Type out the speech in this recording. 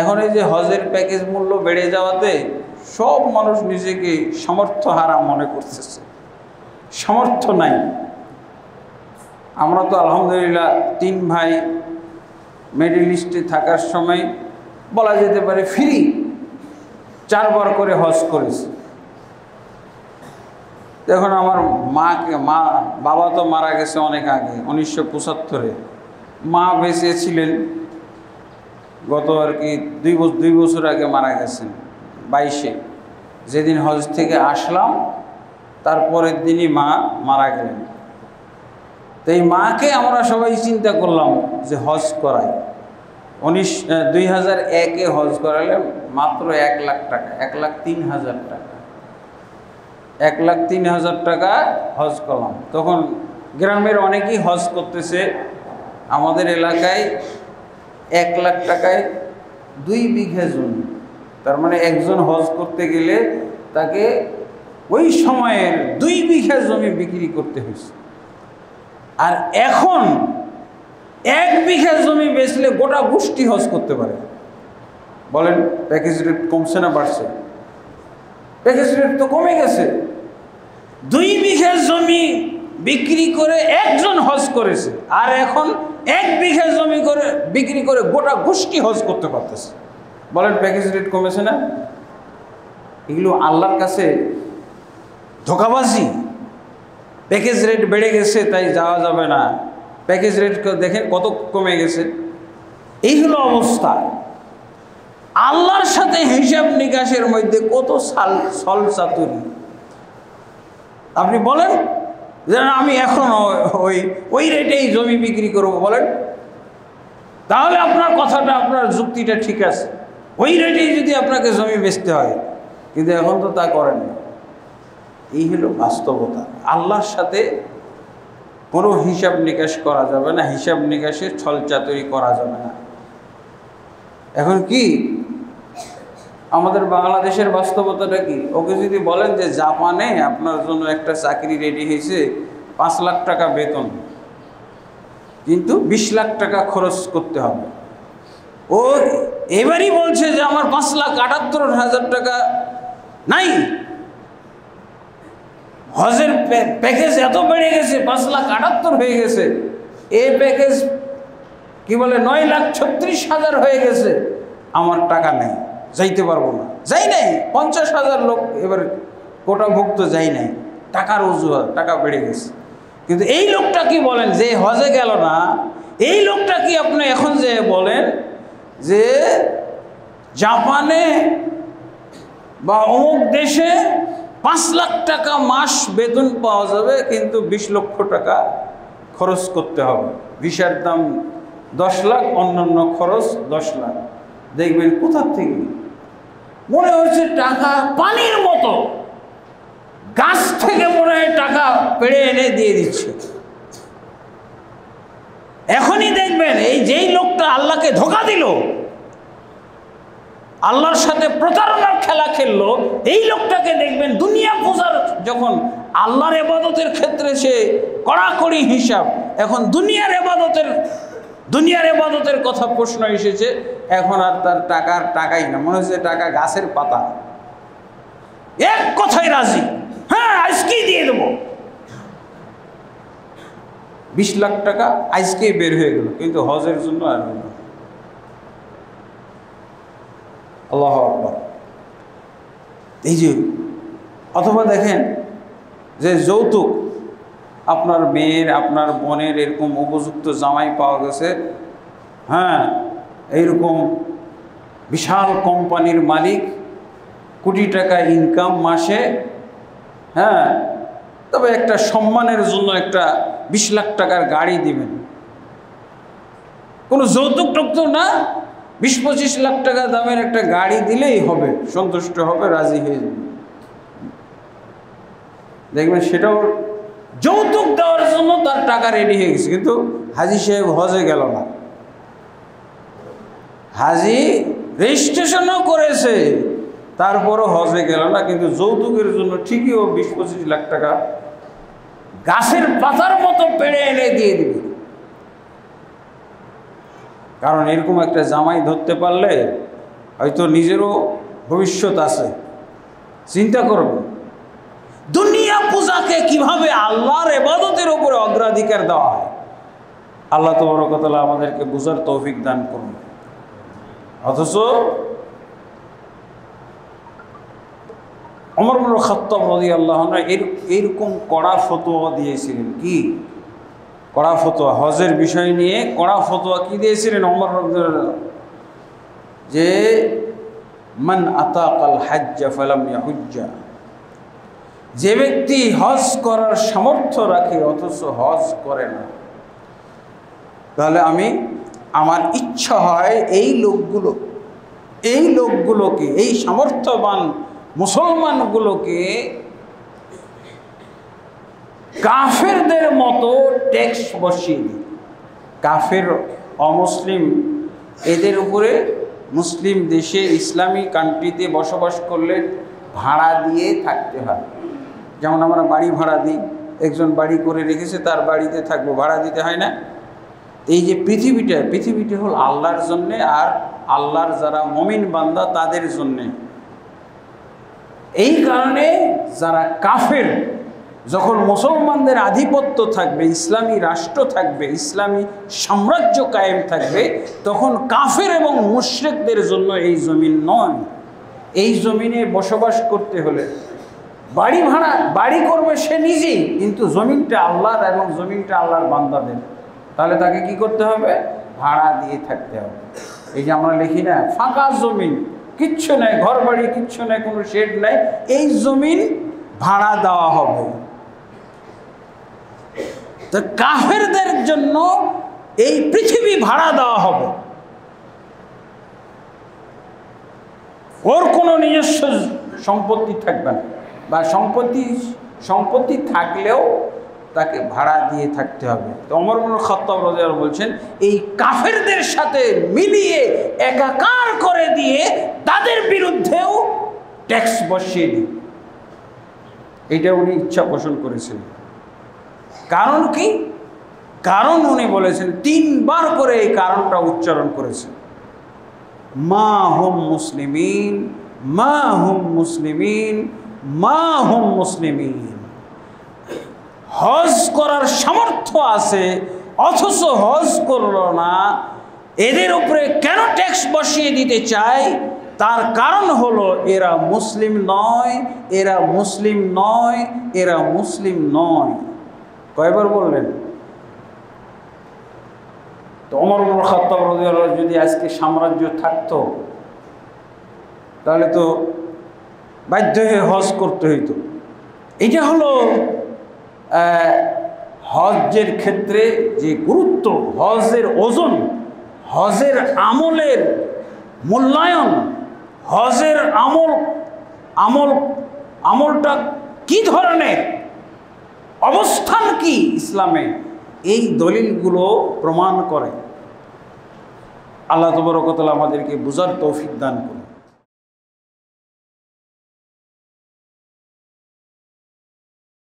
এখন এই যে হজের প্যাকেজ মূল্য বেড়ে যাওয়াতে সব মানুষ নিজেকে সামর্থ্য হারা মনে করতেছে, সামর্থ্য নাই। আমরা তো আলহামদুলিল্লাহ 3 ভাই মিডল ইস্টে থাকার সময় বলা যেতে পারে ফ্রি 4 বার করে হজ করেছি। দেখুন আমার বাবা তো মারা গেছে অনেক আগে 1975-এ, মা বেঁচে ছিলেন গত আর কি 2 বছর আগে মারা গেছেন 22-এ। যেদিন হজ থেকে আসলাম তারপরের দিনই মা মারা গেলেন। তো এই মাকে আমরা সবাই চিন্তা করলাম যে হজ করাই। 2001-এ হজ করালে মাত্র 1 লাখ টাকা, 1,03,000 টাকা, 1,03,000 টাকা হজ করলাম। তখন গ্রামের অনেকেই হজ করতেছে। আমাদের এলাকায় 1 লাখ টাকায় 2 বিঘা জমি, তার মানে একজন হজ করতে গেলে তাকে ওই সময়ের 2 বিঘা জমি বিক্রি করতে হয়েছে। আর এখন 1 বিঘা জমি বেচলে গোটা গোষ্ঠী হজ করতে পারে। বলেন প্যাকেজ রেট কমছে না বাড়ছে? প্যাকেজ রেট তো কমে গেছে। 2 বিঘা জমি বিক্রি করে একজন হজ করেছে, আর এখন 1 বিঘা জমি করে বিক্রি করে গোটা গোষ্ঠী হজ করতে পারতেছে। বলেন প্যাকেজ রেট কমেছে না? এগুলো আল্লাহর কাছে ধোঁকাবাজি। প্যাকেজ রেট বেড়ে গেছে তাই যাওয়া যাবে না, প্যাকেজ রেট দেখেন কত কমে গেছে। এই হলো অবস্থা। আল্লাহর সাথে হিসাব নিকাশের মধ্যে কত ছল চাতুরি। আপনি বলেন যে আমি এখন ওই রেটেই জমি বিক্রি করব, বলেন তাহলে আপনার কথাটা, আপনার যুক্তিটা ঠিক আছে, ওই রেটেই যদি আপনাকে জমি বেচতে হয়। কিন্তু এখন তো তা করেন না। এই হলো বাস্তবতা। আল্লাহর সাথে কোনো হিসাব নিকাশ করা যাবে না, হিসাব নিকাশে ছল চাতুরি করা যাবে না। এখন কি আমাদের বাংলাদেশের বাস্তবতাটা কি? ওকে যদি বলেন যে জাপানে আপনার জন্য একটা চাকরি রেডি হয়েছে, 5 লাখ টাকা বেতন, কিন্তু 20 লাখ টাকা খরচ করতে হবে, ও এবারই বলছে যে আমার 5,78,000 টাকা নাই। হজের প্যাকেজ এত বেড়ে গেছে, 5,78,000 হয়ে গেছে। এই প্যাকেজ কি বলে 9,36,000 হয়ে গেছে, আমার টাকা নেই, যাইতে পারবো না। যাই নাই, 50,000 লোক এবার কোটাভুক্ত যাই নাই, টাকার অজুহাত, টাকা বেড়ে গেছে। কিন্তু এই লোকটা কি বলেন যে হজে গেল না, এই লোকটা কি আপনি এখন যে বলেন যে জাপানে বা অমুক দেশে 5 লাখ টাকা মাস বেতন পাওয়া যাবে, কিন্তু 20 লক্ষ টাকা খরচ করতে হবে। ভিসার দাম 10 লাখ, অন্যান্য খরচ 10 লাখ। দেখবেন কোথার থেকে মনে হচ্ছে টাকা পানির মতো, গাছ থেকে মনে হয় টাকা পেড়ে এনে দিয়ে দিচ্ছে। এখনই দেখবেন এই যেই লোকটা আল্লাহকে ধোঁকা দিল, আল্লাহর সাথে প্রতারণার খেলা খেললো, এই লোকটাকে দেখবেন দুনিয়া পূজার, যখন আল্লাহর ইবাদতের ক্ষেত্রে সে কড়াকড়ি হিসাব, এখন দুনিয়ার ইবাদতের কথা প্রশ্ন এসেছে, এখন আর তার টাকাই না, মনে হচ্ছে টাকা গাছের পাতা। এক কথায় রাজি, হ্যাঁ আজকেই দিয়ে দেবো। 20 লাখ টাকা আজকেই বের হয়ে গেল, কিন্তু হজের জন্য আর না। আল্লাহু আকবার। এই যে অথবা দেখেন যে যৌতুক, আপনার মেয়ের, আপনার বোনের এরকম উপযুক্ত জামাই পাওয়া গেছে, হ্যাঁ এইরকম বিশাল কোম্পানির মালিক, কোটি টাকা ইনকাম মাসে, হ্যাঁ তবে একটা সম্মানের জন্য একটা 20 লাখ টাকার গাড়ি দিবেন, কোনো যৌতুক টুকতুক না, 20-25 লাখ টাকা দামের একটা গাড়ি দিলেই হবে, সন্তুষ্ট হবে, রাজি হয়ে যাবে। দেখবেন সেটাও যৌতুক দেওয়ার জন্য তার টাকা রেডি হয়ে গেছে, কিন্তু হাজি সাহেব হজে গেল না। হাজি রেজিস্ট্রেশনও করেছে, তারপরও হজে গেল না, কিন্তু যৌতুকের জন্য ঠিকই ও 20-25 লাখ টাকা গাছের পাতার মতো পেড়ে এনে দিয়ে দিবে। কারণ এরকম একটা জামাই ধরতে পারলে হয়তো নিজেরও ভবিষ্যৎ আছে, চিন্তা করবে দুনিয়া পূজাকে কিভাবে আল্লাহর ইবাদতের উপরে অগ্রাধিকার দেওয়া হয়। আল্লাহ তাবারক ওয়া তাআলা আমাদেরকে বুঝার তৌফিক দান করুন। অথচ ওমর ইবনে খাত্তাব রাদিয়াল্লাহু আনহু এরকম কড়া ফতোয়া দিয়েছিলেন। কি কড়া ফতোয়া? হজের বিষয় নিয়ে কড়া ফতোয়া কি দিয়েছিলেন ওমর রাদিয়াল্লাহু আনহু? যে মান আতাকাল হাজ্জা ফালাম ইয়াহুজ্জা, যে ব্যক্তি হজ করার সামর্থ্য রাখে অথচ হজ করে না, তাহলে আমার ইচ্ছা হয় এই লোকগুলোকে এই সামর্থ্যবান মুসলমানগুলোকে কাফেরদের মতো ট্যাক্স বসিয়ে দিই। কাফের অমুসলিম এদের উপরে মুসলিম দেশে ইসলামী কান্ট্রিতে বসবাস করলে ভাড়া দিয়ে থাকতে হয়। যেমন আমরা বাড়ি ভাড়া দিই, একজন বাড়ি করে রেখেছে, তার বাড়িতে থাকবো, ভাড়া দিতে হয় না? এই যে পৃথিবীটা হল আল্লাহর জন্যে, আর আল্লাহর যারা মুমিন বান্দা তাদের জন্যে। এই কারণে যারা কাফের, যখন মুসলমানদের আধিপত্য থাকবে, ইসলামী রাষ্ট্র থাকবে, ইসলামী সাম্রাজ্য কায়েম থাকবে, তখন কাফের এবং মুশরিকদের জন্য এই জমিন নয়। এই জমিনে বসবাস করতে হলে বাড়ি করবে সে নিজেই, কিন্তু জমিনটা আল্লাহর এবং জমিনটা আল্লাহর বান্দাদের। তাহলে তাকে কি করতে হবে? ভাড়া দিয়ে থাকতে হবে। এই যে আমরা লিখি না ফাঁকা জমিন, কিচ্ছু নাই, ঘর বাড়ি কিচ্ছু নাই, কোনো শেড নাই, এই জমিন ভাড়া দেওয়া হবে। তো কাফেরদের জন্য এই পৃথিবী ভাড়া দেওয়া হবে। ওর কোনো নিজস্ব সম্পত্তি থাকবে না, বা সম্পত্তি থাকলেও তাকে ভাড়া দিয়ে থাকতে হবে। তো ওমর ইবনে খাত্তাব রাদিয়াল্লাহু আনহু বলছেন, এই কাফেরদের সাথে মিলিয়ে একাকার করে দিয়ে তাদের বিরুদ্ধেও ট্যাক্স বসিয়ে দিই। এটা উনি ইচ্ছা পোষণ করেছেন। কারণ কি? কারণ উনি বলেছেন, 3 বার করে এই কারণটা উচ্চারণ করেছেন, মা হুম মুসলিমিন, মা হুম মুসলিমিন, মা হুম মুসলিমিন। হজ করার সামর্থ্য আছে অথচ হজ করল না, এদের উপরে কেন ট্যাক্স বসিয়ে দিতে চায়? তার কারণ হলো এরা মুসলিম নয়, এরা মুসলিম নয়, এরা মুসলিম নয়। কয়বার বললেন? তো ওমর ইবনে খাত্তাব রাদিয়াল্লাহু আনহু যদি আজকে সাম্রাজ্য থাকতো, তাহলে তো বাধ্য হয়ে হজ করতে হইতো। এটা হলো হজের ক্ষেত্রে যে গুরুত্ব, হজের ওজন, হজের আমলের মূল্যায়ন, হজের আমলটা কি ধরনের, অবস্থান কি ইসলামে, এই দলিলগুলো প্রমাণ করে। আল্লাহ তাবারক ওয়া তাআলা আমাদেরকে বুঝার তৌফিক দান করুন।